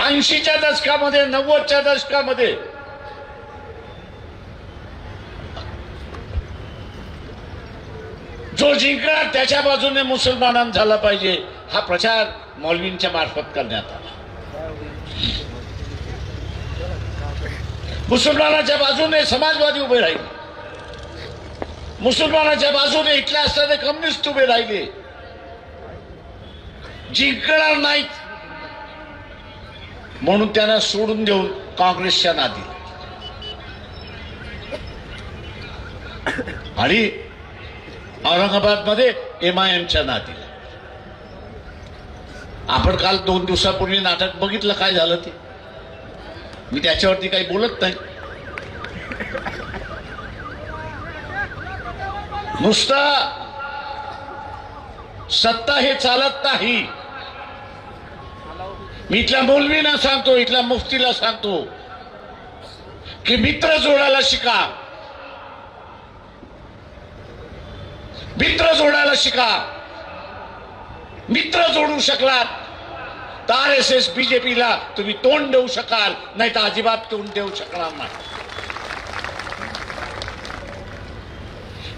80च्या दशकामध्ये 90च्या दशकामध्ये जो जिंकणार त्याच्या बाजूने मुसलमानांना झाला पाहिजे हा प्रचार मौलवींच्या मार्फत करण्यात आला। मुसलमानाच्या बाजूने समाजवादी उभे राहिले, मुसलमानाच्या बाजूने इथले असणारे कम्युनिस्ट उभे राहिले। जिंकणार नाहीत म्हणून त्यांना सोडून देऊन काँग्रेसच्या नादी आणि औरंगाबाद मध्ये MIMच्या नादी। आपण काल 2 दिवसापूर्वी नाटक बघितलं, काय झालं ते मी त्याच्यावरती काही बोलत नाही। नुसता सत्ता हे चालत नाही। मी इथल्या मौलवींना सांगतो, इथल्या मुफ्तीला सांगतो की मित्र जोडायला शिका, मित्र जोडायला शिका। मित्र जोडू शकलात तर RSS BJPला तुम्ही तोंड देऊ शकाल, नाही तर अजिबात तोंड देऊ शकणार नाही।